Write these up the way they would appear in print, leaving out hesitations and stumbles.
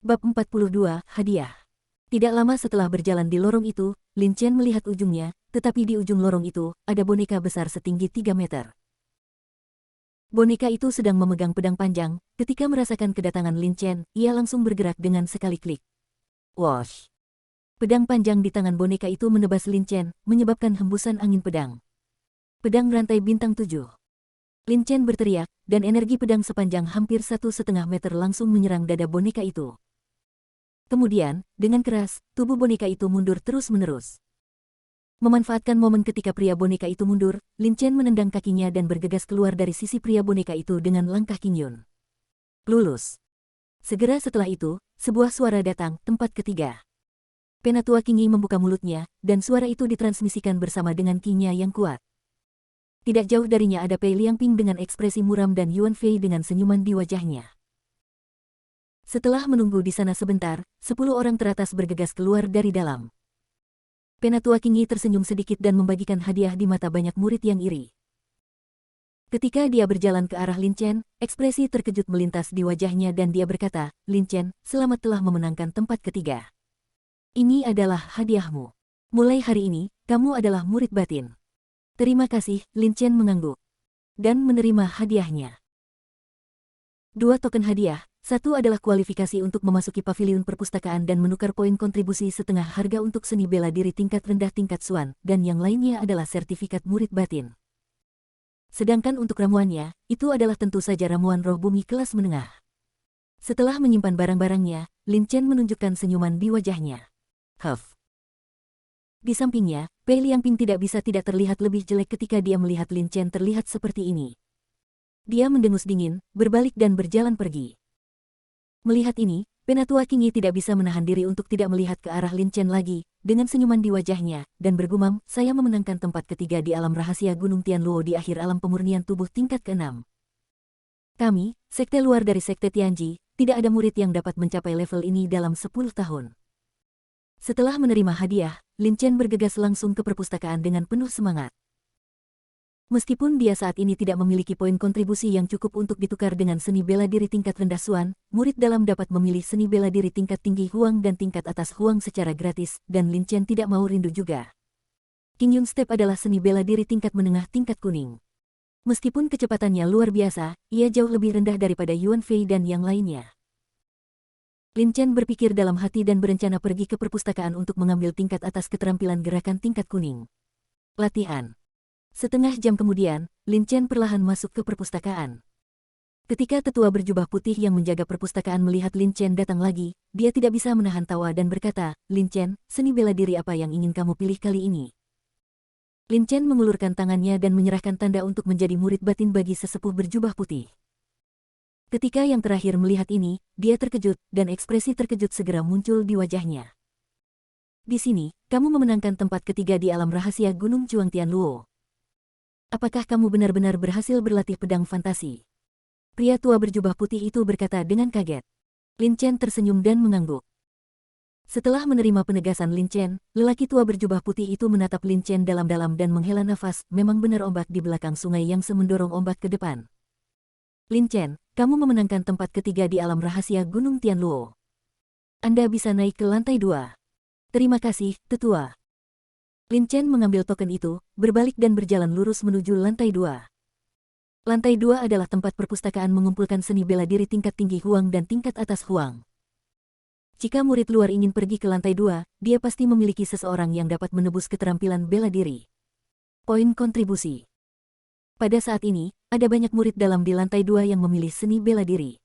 Bab 42, Hadiah. Tidak lama setelah berjalan di lorong itu, Lin Chen melihat ujungnya, tetapi di ujung lorong itu, ada boneka besar setinggi 3 meter. Boneka itu sedang memegang pedang panjang. Ketika merasakan kedatangan Lin Chen, ia langsung bergerak dengan sekali klik. Wosh! Pedang panjang di tangan boneka itu menebas Lin Chen, menyebabkan hembusan angin pedang. Pedang rantai bintang 7. Lin Chen berteriak, dan energi pedang sepanjang hampir 1,5 meter langsung menyerang dada boneka itu. Kemudian, dengan keras, tubuh boneka itu mundur terus-menerus. Memanfaatkan momen ketika pria boneka itu mundur, Lin Chen menendang kakinya dan bergegas keluar dari sisi pria boneka itu dengan langkah kinyun. Lulus. Segera setelah itu, sebuah suara datang, tempat ketiga. Penatua Qingyi membuka mulutnya, dan suara itu ditransmisikan bersama dengan qi-nya yang kuat. Tidak jauh darinya ada Pei Liangping dengan ekspresi muram dan Yuan Fei dengan senyuman di wajahnya. Setelah menunggu di sana sebentar, 10 orang teratas bergegas keluar dari dalam. Penatua Qingyi tersenyum sedikit dan membagikan hadiah di mata banyak murid yang iri. Ketika dia berjalan ke arah Lin Chen, ekspresi terkejut melintas di wajahnya dan dia berkata, "Lin Chen, selamat telah memenangkan tempat ketiga. Ini adalah hadiahmu. Mulai hari ini, kamu adalah murid batin." "Terima kasih," Lin Chen mengangguk. Dan menerima hadiahnya. 2 token hadiah. Satu adalah kualifikasi untuk memasuki paviliun perpustakaan dan menukar poin kontribusi setengah harga untuk seni bela diri tingkat rendah tingkat Xuan, dan yang lainnya adalah sertifikat murid batin. Sedangkan untuk ramuannya, itu adalah tentu saja ramuan roh bumi kelas menengah. Setelah menyimpan barang-barangnya, Lin Chen menunjukkan senyuman di wajahnya. Huff. Di sampingnya, Pei Liangping tidak bisa tidak terlihat lebih jelek ketika dia melihat Lin Chen terlihat seperti ini. Dia mendengus dingin, berbalik dan berjalan pergi. Melihat ini, Penatua Qingyi tidak bisa menahan diri untuk tidak melihat ke arah Lin Chen lagi, dengan senyuman di wajahnya, dan bergumam, "Saya memenangkan tempat ketiga di alam rahasia Gunung Tianluo di akhir alam pemurnian tubuh tingkat ke-6. Kami, sekte luar dari sekte Tianji, tidak ada murid yang dapat mencapai level ini dalam 10 tahun. Setelah menerima hadiah, Lin Chen bergegas langsung ke perpustakaan dengan penuh semangat. Meskipun dia saat ini tidak memiliki poin kontribusi yang cukup untuk ditukar dengan seni bela diri tingkat rendah Xuan, murid dalam dapat memilih seni bela diri tingkat tinggi Huang dan tingkat atas Huang secara gratis, dan Lin Chen tidak mau rindu juga. Qingyun Step adalah seni bela diri tingkat menengah tingkat kuning. Meskipun kecepatannya luar biasa, ia jauh lebih rendah daripada Yuan Fei dan yang lainnya. Lin Chen berpikir dalam hati dan berencana pergi ke perpustakaan untuk mengambil tingkat atas keterampilan gerakan tingkat kuning. Latihan. Setengah jam kemudian, Lin Chen perlahan masuk ke perpustakaan. Ketika tetua berjubah putih yang menjaga perpustakaan melihat Lin Chen datang lagi, dia tidak bisa menahan tawa dan berkata, "Lin Chen, seni bela diri apa yang ingin kamu pilih kali ini?" Lin Chen mengulurkan tangannya dan menyerahkan tanda untuk menjadi murid batin bagi sesepuh berjubah putih. Ketika yang terakhir melihat ini, dia terkejut, dan ekspresi terkejut segera muncul di wajahnya. "Di sini, kamu memenangkan tempat ketiga di alam rahasia Gunung Chuang Tianluo. Apakah kamu benar-benar berhasil berlatih pedang fantasi?" Pria tua berjubah putih itu berkata dengan kaget. Lin Chen tersenyum dan mengangguk. Setelah menerima penegasan Lin Chen, lelaki tua berjubah putih itu menatap Lin Chen dalam-dalam dan menghela nafas. Memang benar ombak di belakang sungai yang mendorong ombak ke depan. "Lin Chen, kamu memenangkan tempat ketiga di alam rahasia Gunung Tianluo. Anda bisa naik ke lantai 2. Terima kasih, tetua." Lin Chen mengambil token itu, berbalik dan berjalan lurus menuju lantai 2. Lantai 2 adalah tempat perpustakaan mengumpulkan seni bela diri tingkat tinggi Huang dan tingkat atas Huang. Jika murid luar ingin pergi ke lantai 2, dia pasti memiliki seseorang yang dapat menebus keterampilan bela diri. Poin kontribusi. Pada saat ini, ada banyak murid dalam di lantai 2 yang memilih seni bela diri.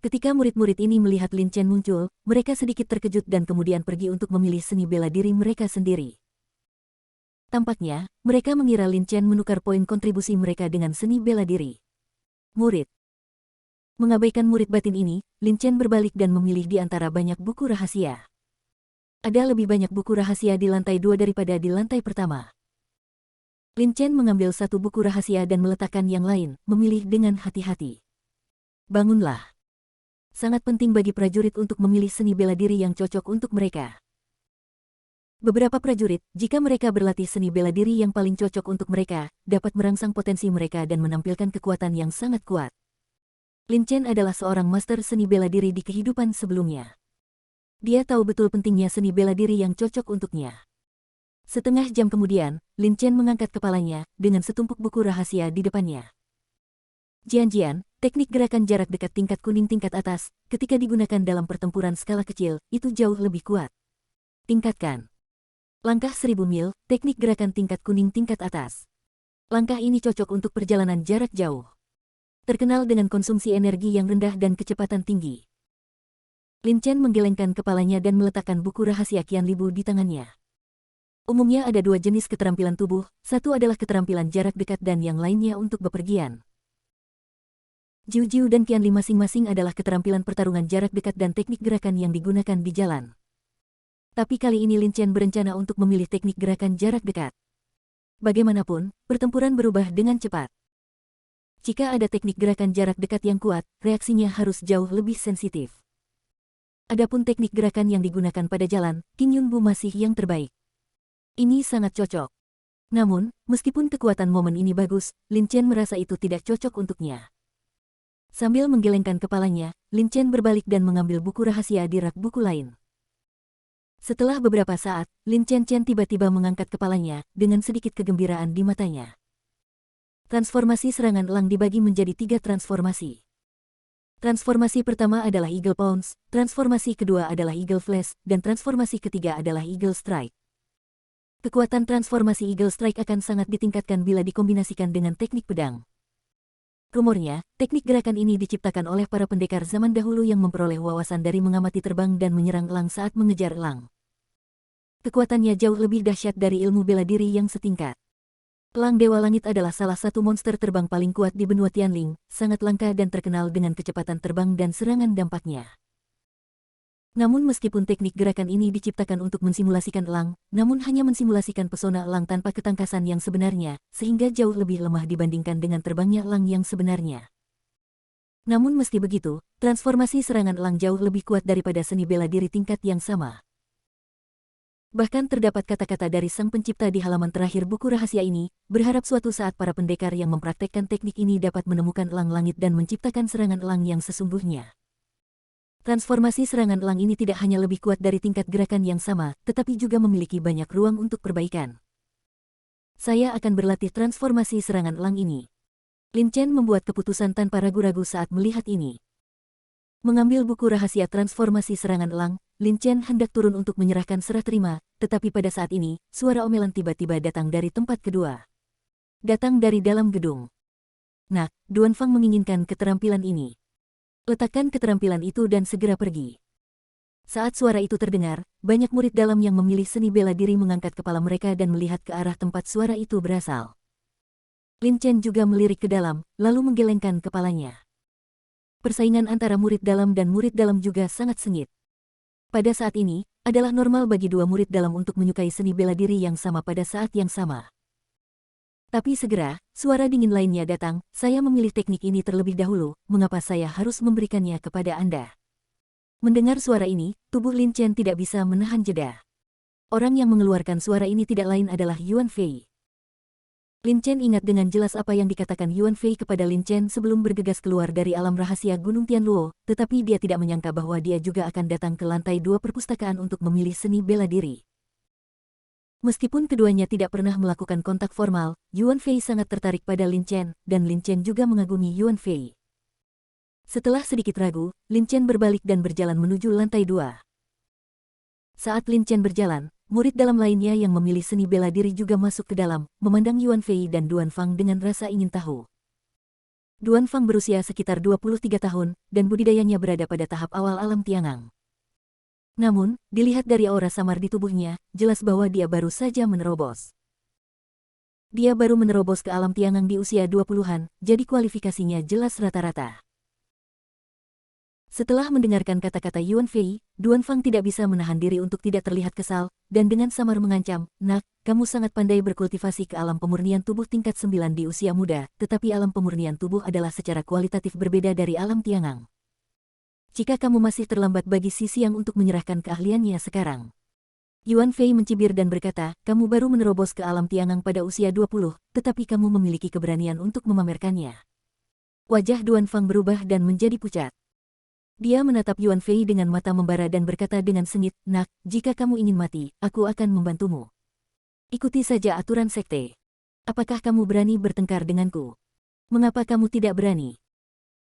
Ketika murid-murid ini melihat Lin Chen muncul, mereka sedikit terkejut dan kemudian pergi untuk memilih seni bela diri mereka sendiri. Tampaknya, mereka mengira Lin Chen menukar poin kontribusi mereka dengan seni bela diri. Murid. Mengabaikan murid batin ini, Lin Chen berbalik dan memilih di antara banyak buku rahasia. Ada lebih banyak buku rahasia di lantai 2 daripada di lantai pertama. Lin Chen mengambil satu buku rahasia dan meletakkan yang lain, memilih dengan hati-hati. Bangunlah. Sangat penting bagi prajurit untuk memilih seni bela diri yang cocok untuk mereka. Beberapa prajurit, jika mereka berlatih seni bela diri yang paling cocok untuk mereka, dapat merangsang potensi mereka dan menampilkan kekuatan yang sangat kuat. Lin Chen adalah seorang master seni bela diri di kehidupan sebelumnya. Dia tahu betul pentingnya seni bela diri yang cocok untuknya. Setengah jam kemudian, Lin Chen mengangkat kepalanya dengan setumpuk buku rahasia di depannya. Jian-jian, teknik gerakan jarak dekat tingkat kuning tingkat atas, ketika digunakan dalam pertempuran skala kecil, itu jauh lebih kuat. Tingkatkan. Langkah 1000 mil, teknik gerakan tingkat kuning tingkat atas. Langkah ini cocok untuk perjalanan jarak jauh. Terkenal dengan konsumsi energi yang rendah dan kecepatan tinggi. Lin Chen menggelengkan kepalanya dan meletakkan buku rahasia Qian Libu di tangannya. Umumnya ada dua jenis keterampilan tubuh, satu adalah keterampilan jarak dekat dan yang lainnya untuk bepergian. Jiu-Jiu dan Qian Li masing-masing adalah keterampilan pertarungan jarak dekat dan teknik gerakan yang digunakan di jalan. Tapi kali ini Lin Chen berencana untuk memilih teknik gerakan jarak dekat. Bagaimanapun, pertempuran berubah dengan cepat. Jika ada teknik gerakan jarak dekat yang kuat, reaksinya harus jauh lebih sensitif. Adapun teknik gerakan yang digunakan pada jalan, Qin Yunbu masih yang terbaik. Ini sangat cocok. Namun, meskipun kekuatan momen ini bagus, Lin Chen merasa itu tidak cocok untuknya. Sambil menggelengkan kepalanya, Lin Chen berbalik dan mengambil buku rahasia di rak buku lain. Setelah beberapa saat, Lin Chen tiba-tiba mengangkat kepalanya dengan sedikit kegembiraan di matanya. Transformasi serangan elang dibagi menjadi 3 transformasi. Transformasi pertama adalah Eagle Pounce, transformasi kedua adalah Eagle Flash, dan transformasi ketiga adalah Eagle Strike. Kekuatan transformasi Eagle Strike akan sangat ditingkatkan bila dikombinasikan dengan teknik pedang. Rumornya, teknik gerakan ini diciptakan oleh para pendekar zaman dahulu yang memperoleh wawasan dari mengamati terbang dan menyerang elang saat mengejar elang. Kekuatannya jauh lebih dahsyat dari ilmu bela diri yang setingkat. Elang Dewa Langit adalah salah satu monster terbang paling kuat di benua Tianling, sangat langka dan terkenal dengan kecepatan terbang dan serangan dampaknya. Namun meskipun teknik gerakan ini diciptakan untuk mensimulasikan elang, namun hanya mensimulasikan pesona elang tanpa ketangkasan yang sebenarnya, sehingga jauh lebih lemah dibandingkan dengan terbangnya elang yang sebenarnya. Namun meski begitu, transformasi serangan elang jauh lebih kuat daripada seni bela diri tingkat yang sama. Bahkan terdapat kata-kata dari sang pencipta di halaman terakhir buku rahasia ini, berharap suatu saat para pendekar yang mempraktekkan teknik ini dapat menemukan elang langit dan menciptakan serangan elang yang sesungguhnya. Transformasi serangan elang ini tidak hanya lebih kuat dari tingkat gerakan yang sama, tetapi juga memiliki banyak ruang untuk perbaikan. Saya akan berlatih transformasi serangan elang ini. Lin Chen membuat keputusan tanpa ragu-ragu saat melihat ini. Mengambil buku rahasia transformasi serangan elang, Lin Chen hendak turun untuk menyerahkan serah terima, tetapi pada saat ini, suara omelan tiba-tiba datang dari tempat kedua. Datang dari dalam gedung. Nak, Duan Fang menginginkan keterampilan ini. Letakkan keterampilan itu dan segera pergi. Saat suara itu terdengar, banyak murid dalam yang memilih seni bela diri mengangkat kepala mereka dan melihat ke arah tempat suara itu berasal. Lin Chen juga melirik ke dalam, lalu menggelengkan kepalanya. Persaingan antara murid dalam dan murid dalam juga sangat sengit. Pada saat ini, adalah normal bagi dua murid dalam untuk menyukai seni bela diri yang sama pada saat yang sama. Tapi segera, suara dingin lainnya datang, saya memilih teknik ini terlebih dahulu, mengapa saya harus memberikannya kepada Anda? Mendengar suara ini, tubuh Lin Chen tidak bisa menahan jeda. Orang yang mengeluarkan suara ini tidak lain adalah Yuan Fei. Lin Chen ingat dengan jelas apa yang dikatakan Yuan Fei kepada Lin Chen sebelum bergegas keluar dari alam rahasia Gunung Tianluo, tetapi dia tidak menyangka bahwa dia juga akan datang ke lantai 2 perpustakaan untuk memilih seni bela diri. Meskipun keduanya tidak pernah melakukan kontak formal, Yuan Fei sangat tertarik pada Lin Chen, dan Lin Chen juga mengagumi Yuan Fei. Setelah sedikit ragu, Lin Chen berbalik dan berjalan menuju lantai 2. Saat Lin Chen berjalan, murid dalam lainnya yang memilih seni bela diri juga masuk ke dalam, memandang Yuan Fei dan Duan Fang dengan rasa ingin tahu. Duan Fang berusia sekitar 23 tahun, dan budidayanya berada pada tahap awal alam Tiangang. Namun, dilihat dari aura samar di tubuhnya, jelas bahwa dia baru saja menerobos. Dia baru menerobos ke alam Tiangang di usia 20-an, jadi kualifikasinya jelas rata-rata. Setelah mendengarkan kata-kata Yuan Fei, Duan Fang tidak bisa menahan diri untuk tidak terlihat kesal, dan dengan samar mengancam, "Nak, kamu sangat pandai berkultivasi ke alam pemurnian tubuh tingkat 9 di usia muda, tetapi alam pemurnian tubuh adalah secara kualitatif berbeda dari alam Tiangang. Jika kamu masih terlambat bagi Si Xiang untuk menyerahkan keahliannya sekarang." Yuan Fei mencibir dan berkata, "Kamu baru menerobos ke alam Tiangang pada usia 20, tetapi kamu memiliki keberanian untuk memamerkannya. Wajah Duan Fang berubah dan menjadi pucat. Dia menatap Yuan Fei dengan mata membara dan berkata dengan sengit, "Nak, jika kamu ingin mati, aku akan membantumu. Ikuti saja aturan sekte. Apakah kamu berani bertengkar denganku? Mengapa kamu tidak berani?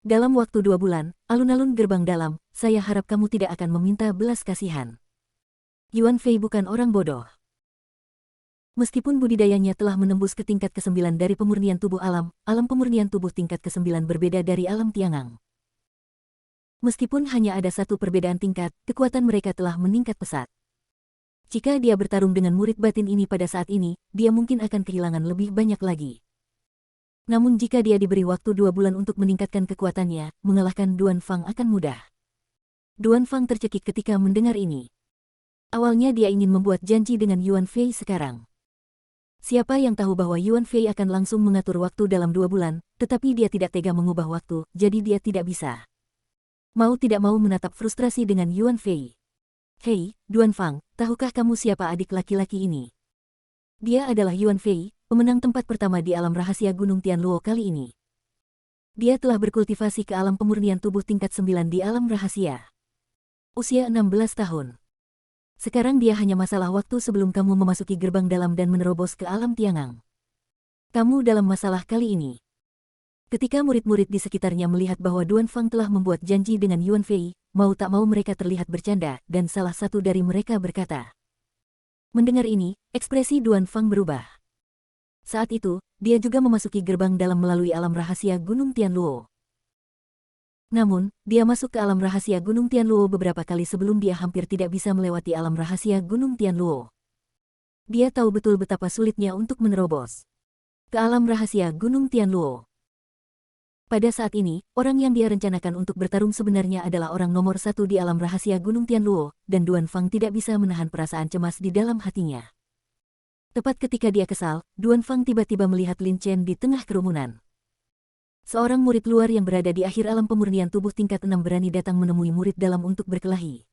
Dalam waktu 2 bulan, alun-alun gerbang dalam, saya harap kamu tidak akan meminta belas kasihan." Yuan Fei bukan orang bodoh. Meskipun budidayanya telah menembus ke tingkat ke-9 dari pemurnian tubuh alam pemurnian tubuh tingkat ke-9 berbeda dari alam Tiangang. Meskipun hanya ada satu perbedaan tingkat, kekuatan mereka telah meningkat pesat. Jika dia bertarung dengan murid batin ini pada saat ini, dia mungkin akan kehilangan lebih banyak lagi. Namun jika dia diberi waktu 2 bulan untuk meningkatkan kekuatannya, mengalahkan Duan Fang akan mudah. Duan Fang tercekik ketika mendengar ini. Awalnya dia ingin membuat janji dengan Yuan Fei sekarang. Siapa yang tahu bahwa Yuan Fei akan langsung mengatur waktu dalam 2 bulan, tetapi dia tidak tega mengubah waktu, jadi dia tidak bisa. Mau tidak mau menatap frustrasi dengan Yuan Fei. "Hei, Duan Fang, tahukah kamu siapa adik laki-laki ini?" Dia adalah Yuan Fei, pemenang tempat pertama di alam rahasia Gunung Tianluo kali ini. Dia telah berkultivasi ke alam pemurnian tubuh tingkat 9 di alam rahasia. Usia 16 tahun. Sekarang dia hanya masalah waktu sebelum kamu memasuki gerbang dalam dan menerobos ke alam Tiangang. Kamu dalam masalah kali ini. Ketika murid-murid di sekitarnya melihat bahwa Duan Fang telah membuat janji dengan Yuan Fei, mau tak mau mereka terlihat bercanda, dan salah satu dari mereka berkata. Mendengar ini, ekspresi Duan Fang berubah. Saat itu, dia juga memasuki gerbang dalam melalui alam rahasia Gunung Tianluo. Namun, dia masuk ke alam rahasia Gunung Tianluo beberapa kali sebelum dia hampir tidak bisa melewati alam rahasia Gunung Tianluo. Dia tahu betul betapa sulitnya untuk menerobos ke alam rahasia Gunung Tianluo. Pada saat ini, orang yang dia rencanakan untuk bertarung sebenarnya adalah orang nomor 1 di alam rahasia Gunung Tianluo, dan Duan Fang tidak bisa menahan perasaan cemas di dalam hatinya. Tepat ketika dia kesal, Duan Fang tiba-tiba melihat Lin Chen di tengah kerumunan. Seorang murid luar yang berada di akhir alam pemurnian tubuh tingkat 6 berani datang menemui murid dalam untuk berkelahi.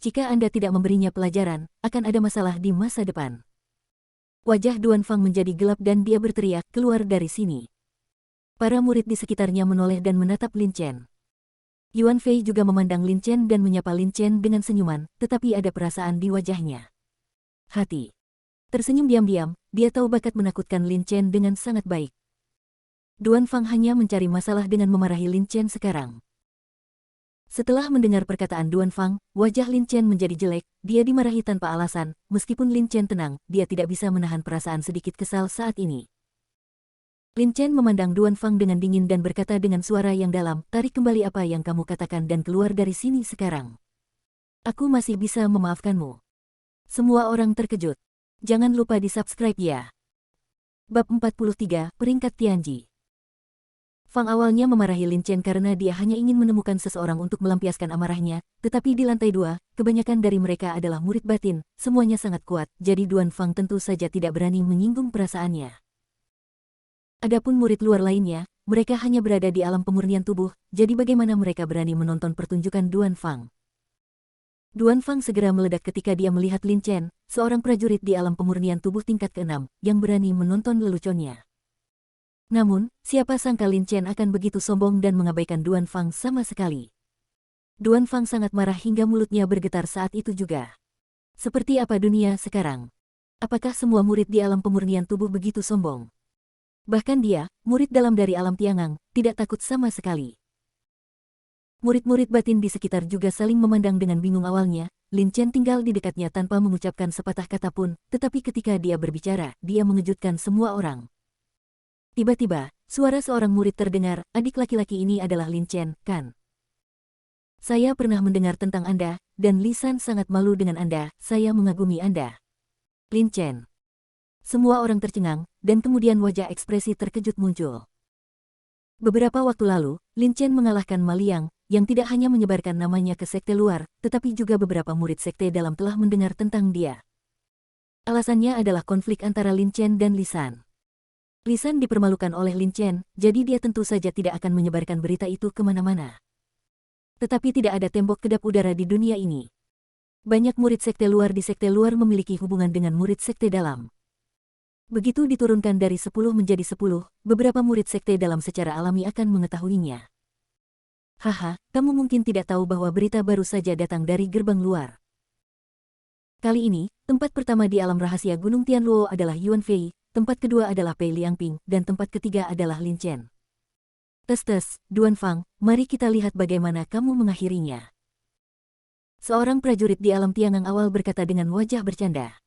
Jika Anda tidak memberinya pelajaran, akan ada masalah di masa depan. Wajah Duan Fang menjadi gelap dan dia berteriak, "Keluar dari sini." Para murid di sekitarnya menoleh dan menatap Lin Chen. Yuan Fei juga memandang Lin Chen dan menyapa Lin Chen dengan senyuman, tetapi ada perasaan di wajahnya. Hati. Tersenyum diam-diam, dia tahu bakat menakutkan Lin Chen dengan sangat baik. Duan Fang hanya mencari masalah dengan memarahi Lin Chen sekarang. Setelah mendengar perkataan Duan Fang, wajah Lin Chen menjadi jelek, dia dimarahi tanpa alasan, meskipun Lin Chen tenang, dia tidak bisa menahan perasaan sedikit kesal saat ini. Lin Chen memandang Duan Fang dengan dingin dan berkata dengan suara yang dalam, "Tarik kembali apa yang kamu katakan dan keluar dari sini sekarang. Aku masih bisa memaafkanmu." Semua orang terkejut. Jangan lupa di-subscribe ya. Bab 43, Peringkat Tianji. Fang awalnya memarahi Lin Chen karena dia hanya ingin menemukan seseorang untuk melampiaskan amarahnya, tetapi di lantai 2, kebanyakan dari mereka adalah murid batin, semuanya sangat kuat, jadi Duan Fang tentu saja tidak berani menyinggung perasaannya. Adapun murid luar lainnya, mereka hanya berada di alam pemurnian tubuh, jadi bagaimana mereka berani menonton pertunjukan Duan Fang? Duan Fang segera meledak ketika dia melihat Lin Chen, seorang prajurit di alam pemurnian tubuh tingkat ke-6, yang berani menonton leluconnya. Namun, siapa sangka Lin Chen akan begitu sombong dan mengabaikan Duan Fang sama sekali. Duan Fang sangat marah hingga mulutnya bergetar saat itu juga. Seperti apa dunia sekarang? Apakah semua murid di alam pemurnian tubuh begitu sombong? Bahkan dia, murid dalam dari alam Tiangang, tidak takut sama sekali. Murid-murid batin di sekitar juga saling memandang dengan bingung awalnya. Lin Chen tinggal di dekatnya tanpa mengucapkan sepatah kata pun, tetapi ketika dia berbicara, dia mengejutkan semua orang. Tiba-tiba, suara seorang murid terdengar, "Adik laki-laki ini adalah Lin Chen, kan? Saya pernah mendengar tentang Anda, dan Lisan sangat malu dengan Anda, saya mengagumi Anda." Lin Chen. Semua orang tercengang, dan kemudian wajah ekspresi terkejut muncul. Beberapa waktu lalu, Lin Chen mengalahkan Ma Liang, yang tidak hanya menyebarkan namanya ke sekte luar, tetapi juga beberapa murid sekte dalam telah mendengar tentang dia. Alasannya adalah konflik antara Lin Chen dan Lisan. Lisan dipermalukan oleh Lin Chen, jadi dia tentu saja tidak akan menyebarkan berita itu kemana-mana. Tetapi tidak ada tembok kedap udara di dunia ini. Banyak murid sekte luar di sekte luar memiliki hubungan dengan murid sekte dalam. Begitu diturunkan dari 10 menjadi 10, beberapa murid sekte dalam secara alami akan mengetahuinya. Haha, kamu mungkin tidak tahu bahwa berita baru saja datang dari gerbang luar. Kali ini, tempat pertama di alam rahasia Gunung Tianluo adalah Yuan Fei, tempat kedua adalah Pei Liangping, dan tempat ketiga adalah Lin Chen. Tes, Duan Fang, mari kita lihat bagaimana kamu mengakhirinya. Seorang prajurit di alam Tiangang awal berkata dengan wajah bercanda.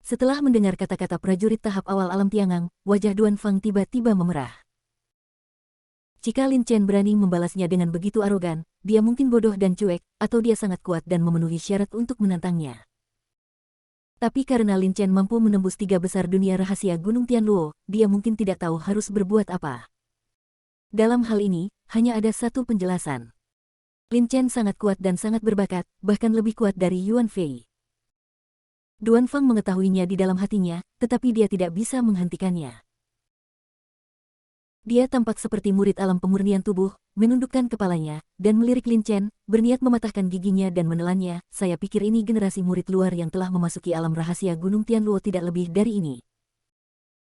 Setelah mendengar kata-kata prajurit tahap awal alam Tiangang, wajah Duan Fang tiba-tiba memerah. Jika Lin Chen berani membalasnya dengan begitu arogan, dia mungkin bodoh dan cuek, atau dia sangat kuat dan memenuhi syarat untuk menantangnya. Tapi karena Lin Chen mampu menembus 3 besar dunia rahasia Gunung Tianluo, dia mungkin tidak tahu harus berbuat apa. Dalam hal ini, hanya ada satu penjelasan. Lin Chen sangat kuat dan sangat berbakat, bahkan lebih kuat dari Yuan Fei. Duan Fang mengetahuinya di dalam hatinya, tetapi dia tidak bisa menghentikannya. Dia tampak seperti murid alam pemurnian tubuh, menundukkan kepalanya, dan melirik Lin Chen, berniat mematahkan giginya dan menelannya. Saya pikir ini generasi murid luar yang telah memasuki alam rahasia Gunung Tianluo tidak lebih dari ini.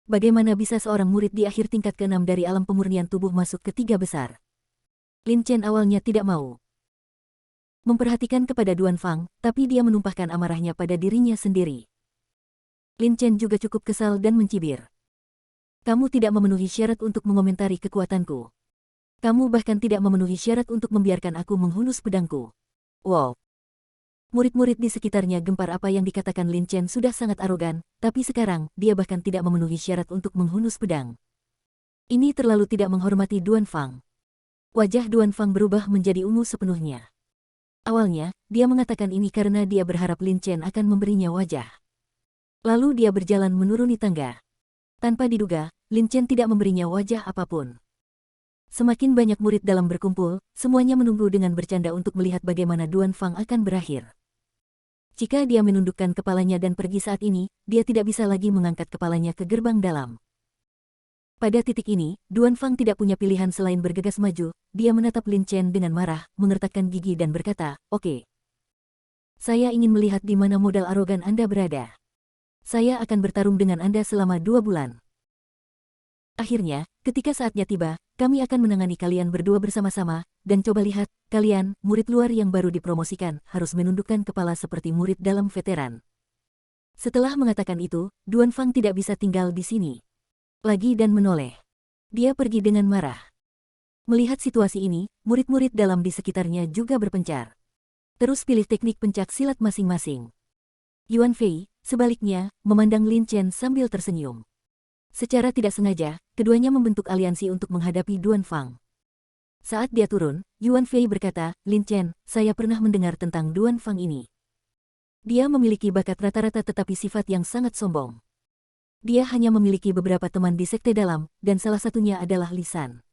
Bagaimana bisa seorang murid di akhir tingkat ke-6 dari alam pemurnian tubuh masuk ke 3 besar? Lin Chen awalnya tidak mau memperhatikan kepada Duan Fang, tapi dia menumpahkan amarahnya pada dirinya sendiri. Lin Chen juga cukup kesal dan mencibir. Kamu tidak memenuhi syarat untuk mengomentari kekuatanku. Kamu bahkan tidak memenuhi syarat untuk membiarkan aku menghunus pedangku. Wow. Murid-murid di sekitarnya gempar apa yang dikatakan Lin Chen sudah sangat arogan, tapi sekarang, dia bahkan tidak memenuhi syarat untuk menghunus pedang. Ini terlalu tidak menghormati Duan Fang. Wajah Duan Fang berubah menjadi ungu sepenuhnya. Awalnya, dia mengatakan ini karena dia berharap Lin Chen akan memberinya wajah. Lalu dia berjalan menuruni tangga. Tanpa diduga, Lin Chen tidak memberinya wajah apapun. Semakin banyak murid dalam berkumpul, semuanya menunggu dengan bercanda untuk melihat bagaimana Duan Fang akan berakhir. Jika dia menundukkan kepalanya dan pergi saat ini, dia tidak bisa lagi mengangkat kepalanya ke gerbang dalam. Pada titik ini, Duan Fang tidak punya pilihan selain bergegas maju. Dia menatap Lin Chen dengan marah, mengertakkan gigi dan berkata, "Oke. Saya ingin melihat di mana modal arogan Anda berada. Saya akan bertarung dengan Anda selama 2 bulan. Akhirnya, ketika saatnya tiba, kami akan menangani kalian berdua bersama-sama, dan coba lihat, kalian, murid luar yang baru dipromosikan, harus menundukkan kepala seperti murid dalam veteran." Setelah mengatakan itu, Duan Fang tidak bisa tinggal di sini lagi dan menoleh. Dia pergi dengan marah. Melihat situasi ini, murid-murid dalam di sekitarnya juga berpencar. Terus pilih teknik pencak silat masing-masing. Yuan Fei, sebaliknya, memandang Lin Chen sambil tersenyum. Secara tidak sengaja, keduanya membentuk aliansi untuk menghadapi Duan Fang. Saat dia turun, Yuan Fei berkata, "Lin Chen, saya pernah mendengar tentang Duan Fang ini. Dia memiliki bakat rata-rata tetapi sifat yang sangat sombong. Dia hanya memiliki beberapa teman di sekte dalam, dan salah satunya adalah Lisan.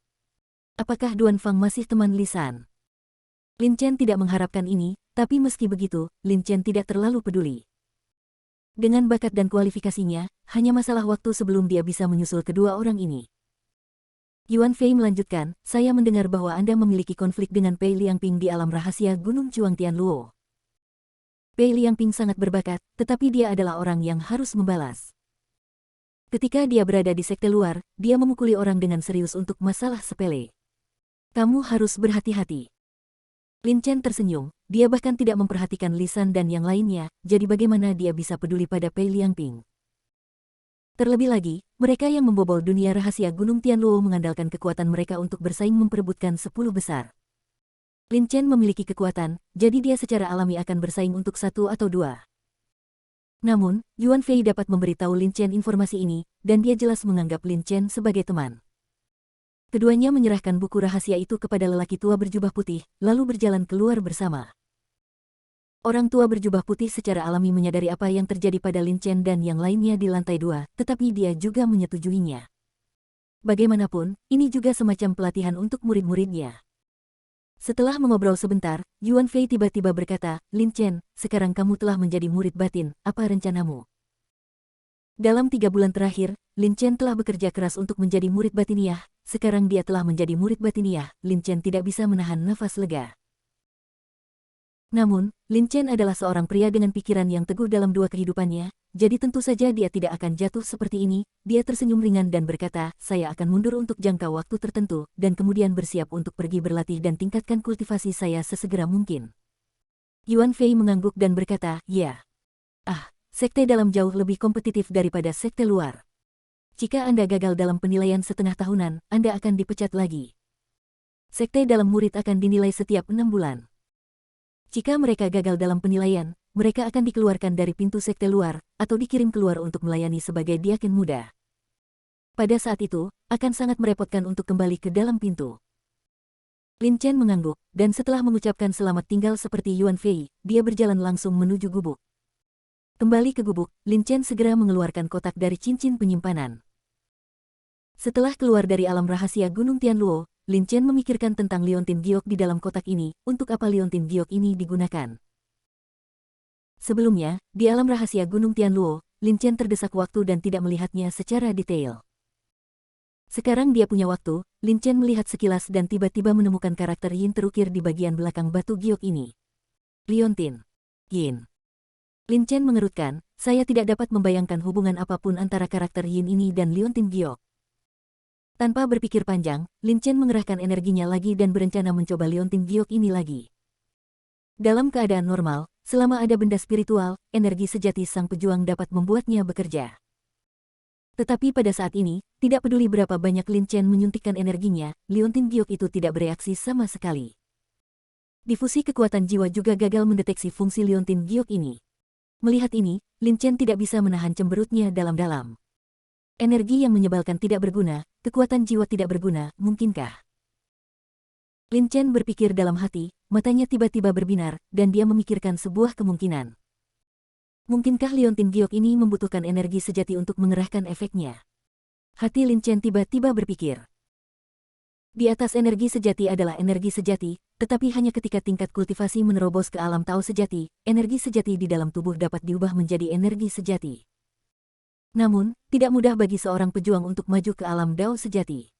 Apakah Duan Fang masih teman Lisan?" Lin Chen tidak mengharapkan ini, tapi meski begitu, Lin Chen tidak terlalu peduli. Dengan bakat dan kualifikasinya, hanya masalah waktu sebelum dia bisa menyusul kedua orang ini. Yuan Fei melanjutkan, "Saya mendengar bahwa Anda memiliki konflik dengan Pei Liangping di alam rahasia Gunung Chuang Tianluo. Pei Liangping sangat berbakat, tetapi dia adalah orang yang harus membalas. Ketika dia berada di sekte luar, dia memukuli orang dengan serius untuk masalah sepele. Kamu harus berhati-hati." Lin Chen tersenyum, dia bahkan tidak memperhatikan Lisan dan yang lainnya, jadi bagaimana dia bisa peduli pada Pei Liangping. Terlebih lagi, mereka yang membobol dunia rahasia Gunung Tianluo mengandalkan kekuatan mereka untuk bersaing memperebutkan 10 besar. Lin Chen memiliki kekuatan, jadi dia secara alami akan bersaing untuk 1 atau 2. Namun, Yuan Fei dapat memberitahu Lin Chen informasi ini, dan dia jelas menganggap Lin Chen sebagai teman. Keduanya menyerahkan buku rahasia itu kepada lelaki tua berjubah putih, lalu berjalan keluar bersama. Orang tua berjubah putih secara alami menyadari apa yang terjadi pada Lin Chen dan yang lainnya di lantai 2, tetapi dia juga menyetujuinya. Bagaimanapun, ini juga semacam pelatihan untuk murid-muridnya. Setelah mengobrol sebentar, Yuan Fei tiba-tiba berkata, "Lin Chen, sekarang kamu telah menjadi murid batin, apa rencanamu?" Dalam 3 bulan terakhir, Lin Chen telah bekerja keras untuk menjadi murid batiniah. Sekarang dia telah menjadi murid batiniah, Lin Chen tidak bisa menahan nafas lega. Namun, Lin Chen adalah seorang pria dengan pikiran yang teguh dalam dua kehidupannya, jadi tentu saja dia tidak akan jatuh seperti ini. Dia tersenyum ringan dan berkata, saya akan mundur untuk jangka waktu tertentu, dan kemudian bersiap untuk pergi berlatih dan tingkatkan kultivasi saya sesegera mungkin. Yuan Fei mengangguk dan berkata, ya. Sekte dalam jauh lebih kompetitif daripada sekte luar. Jika Anda gagal dalam penilaian setengah tahunan, Anda akan dipecat lagi. Sekte dalam murid akan dinilai setiap 6 bulan. Jika mereka gagal dalam penilaian, mereka akan dikeluarkan dari pintu sekte luar, atau dikirim keluar untuk melayani sebagai diaken muda. Pada saat itu, akan sangat merepotkan untuk kembali ke dalam pintu. Lin Chen mengangguk, dan setelah mengucapkan selamat tinggal seperti Yuan Fei, dia berjalan langsung menuju gubuk. Kembali ke gubuk, Lin Chen segera mengeluarkan kotak dari cincin penyimpanan. Setelah keluar dari alam rahasia Gunung Tianluo, Lin Chen memikirkan tentang liontin giok di dalam kotak ini, untuk apa liontin giok ini digunakan. Sebelumnya, di alam rahasia Gunung Tianluo, Lin Chen terdesak waktu dan tidak melihatnya secara detail. Sekarang dia punya waktu, Lin Chen melihat sekilas dan tiba-tiba menemukan karakter Yin terukir di bagian belakang batu giok ini. Liontin. Yin. Lin Chen mengerutkan, saya tidak dapat membayangkan hubungan apapun antara karakter Yin ini dan liontin giok. Tanpa berpikir panjang, Lin Chen mengerahkan energinya lagi dan berencana mencoba liontin giok ini lagi. Dalam keadaan normal, selama ada benda spiritual, energi sejati sang pejuang dapat membuatnya bekerja. Tetapi pada saat ini, tidak peduli berapa banyak Lin Chen menyuntikkan energinya, liontin giok itu tidak bereaksi sama sekali. Difusi kekuatan jiwa juga gagal mendeteksi fungsi liontin giok ini. Melihat ini, Lin Chen tidak bisa menahan cemberutnya dalam-dalam. Energi yang menyebalkan tidak berguna, kekuatan jiwa tidak berguna, mungkinkah? Lin Chen berpikir dalam hati, matanya tiba-tiba berbinar, dan dia memikirkan sebuah kemungkinan. Mungkinkah liontin giok ini membutuhkan energi sejati untuk mengerahkan efeknya? Hati Lin Chen tiba-tiba berpikir. Di atas energi sejati adalah energi sejati, tetapi hanya ketika tingkat kultivasi menerobos ke alam Tao sejati, energi sejati di dalam tubuh dapat diubah menjadi energi sejati. Namun, tidak mudah bagi seorang pejuang untuk maju ke alam Dao sejati.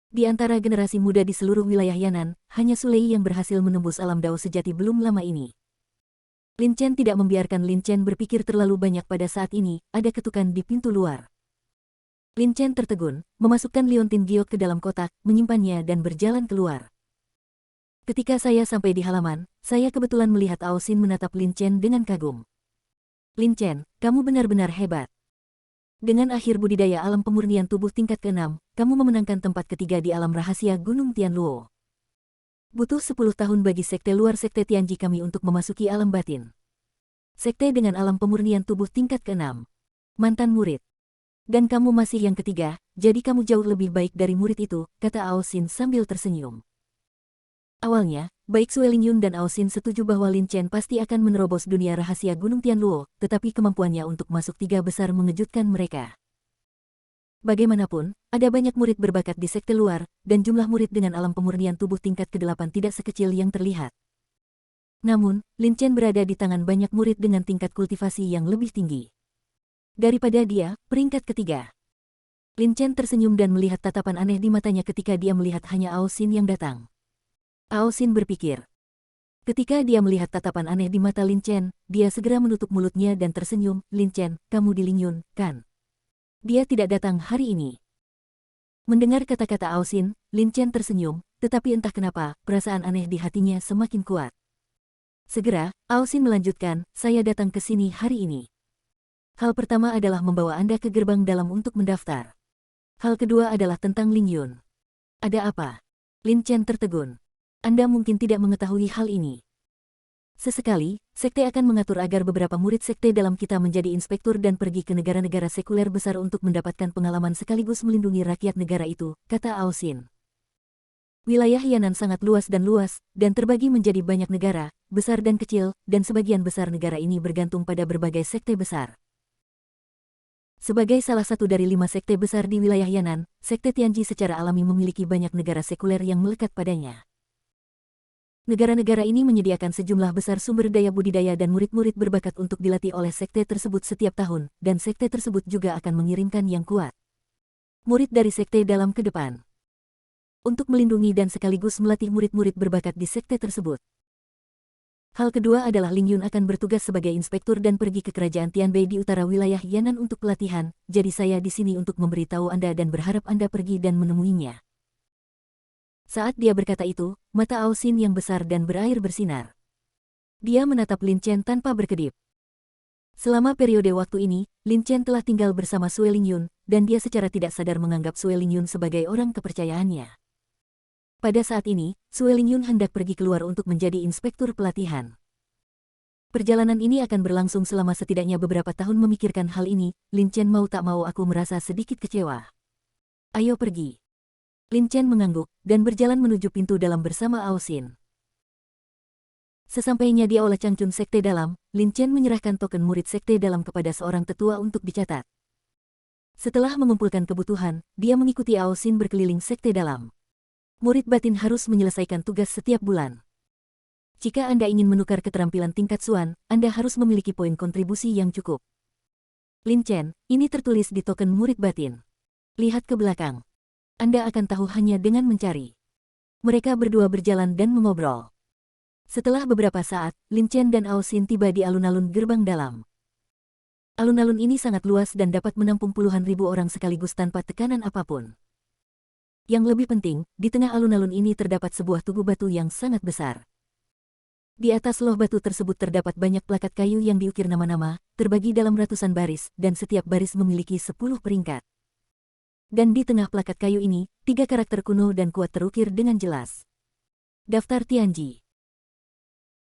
Di antara generasi muda di seluruh wilayah Yan'an, hanya Su Lei yang berhasil menembus alam Dao sejati belum lama ini. Lin Chen tidak membiarkan Lin Chen berpikir terlalu banyak pada saat ini, ada ketukan di pintu luar. Lin Chen tertegun, memasukkan liontin giok ke dalam kotak, menyimpannya dan berjalan keluar. Ketika saya sampai di halaman, saya kebetulan melihat Ao Xin menatap Lin Chen dengan kagum. Lin Chen, kamu benar-benar hebat. Dengan akhir budidaya alam pemurnian tubuh tingkat ke-6, kamu memenangkan tempat ketiga di alam rahasia Gunung Tianluo. Butuh 10 tahun bagi sekte luar sekte Tianji kami untuk memasuki alam batin. Sekte dengan alam pemurnian tubuh tingkat ke-6. Mantan murid. Dan kamu masih yang ketiga, jadi kamu jauh lebih baik dari murid itu, kata Ao Xin sambil tersenyum. Awalnya, baik Sue Lingyun dan Ao Xin setuju bahwa Lin Chen pasti akan menerobos dunia rahasia Gunung Tianluo, tetapi kemampuannya untuk masuk 3 besar mengejutkan mereka. Bagaimanapun, ada banyak murid berbakat di sekte luar, dan jumlah murid dengan alam pemurnian tubuh tingkat ke-8 tidak sekecil yang terlihat. Namun, Lin Chen berada di tangan banyak murid dengan tingkat kultivasi yang lebih tinggi. Daripada dia, peringkat ketiga. Lin Chen tersenyum dan melihat tatapan aneh di matanya ketika dia melihat hanya Ao Xin yang datang. Ao Xin berpikir. Ketika dia melihat tatapan aneh di mata Lin Chen, dia segera menutup mulutnya dan tersenyum, Lin Chen, kamu di Lingyun, kan? Dia tidak datang hari ini. Mendengar kata-kata Ao Xin, Lin Chen tersenyum, tetapi entah kenapa, perasaan aneh di hatinya semakin kuat. Segera, Ao Xin melanjutkan, saya datang ke sini hari ini. Hal pertama adalah membawa Anda ke gerbang dalam untuk mendaftar. Hal kedua adalah tentang Lingyun. Ada apa? Lin Chen tertegun. Anda mungkin tidak mengetahui hal ini. Sesekali, sekte akan mengatur agar beberapa murid sekte dalam kita menjadi inspektur dan pergi ke negara-negara sekuler besar untuk mendapatkan pengalaman sekaligus melindungi rakyat negara itu, kata Ao Xin. Wilayah Yan'an sangat luas, dan terbagi menjadi banyak negara, besar dan kecil, dan sebagian besar negara ini bergantung pada berbagai sekte besar. Sebagai salah satu dari 5 sekte besar di wilayah Yan'an, sekte Tianji secara alami memiliki banyak negara sekuler yang melekat padanya. Negara-negara ini menyediakan sejumlah besar sumber daya budidaya dan murid-murid berbakat untuk dilatih oleh sekte tersebut setiap tahun, dan sekte tersebut juga akan mengirimkan yang kuat murid dari sekte dalam ke depan untuk melindungi dan sekaligus melatih murid-murid berbakat di sekte tersebut. Hal kedua adalah Ling Yun akan bertugas sebagai inspektur dan pergi ke kerajaan Tianbei di utara wilayah Yan'an untuk pelatihan, jadi saya di sini untuk memberitahu Anda dan berharap Anda pergi dan menemuinya. Saat dia berkata itu, mata Ao Xin yang besar dan berair bersinar. Dia menatap Lin Chen tanpa berkedip. Selama periode waktu ini, Lin Chen telah tinggal bersama Sue Ling Yun, dan dia secara tidak sadar menganggap Sue Ling Yun sebagai orang kepercayaannya. Pada saat ini, Sue Ling Yun hendak pergi keluar untuk menjadi inspektur pelatihan. Perjalanan ini akan berlangsung selama setidaknya beberapa tahun. Memikirkan hal ini, Lin Chen mau tak mau aku merasa sedikit kecewa. Ayo pergi. Lin Chen mengangguk, dan berjalan menuju pintu dalam bersama Ao Xin. Sesampainya di Aula Changchun Sekte Dalam, Lin Chen menyerahkan token murid Sekte Dalam kepada seorang tetua untuk dicatat. Setelah mengumpulkan kebutuhan, dia mengikuti Ao Xin berkeliling Sekte Dalam. Murid batin harus menyelesaikan tugas setiap bulan. Jika Anda ingin menukar keterampilan tingkat Xuan, Anda harus memiliki poin kontribusi yang cukup. Lin Chen, ini tertulis di token murid batin. Lihat ke belakang. Anda akan tahu hanya dengan mencari. Mereka berdua berjalan dan mengobrol. Setelah beberapa saat, Lin Chen dan Ao Xin tiba di alun-alun gerbang dalam. Alun-alun ini sangat luas dan dapat menampung puluhan ribu orang sekaligus tanpa tekanan apapun. Yang lebih penting, di tengah alun-alun ini terdapat sebuah tugu batu yang sangat besar. Di atas loh batu tersebut terdapat banyak plakat kayu yang diukir nama-nama, terbagi dalam ratusan baris, dan setiap baris memiliki 10 peringkat. Dan di tengah plakat kayu ini, 3 karakter kuno dan kuat terukir dengan jelas. Daftar Tianji.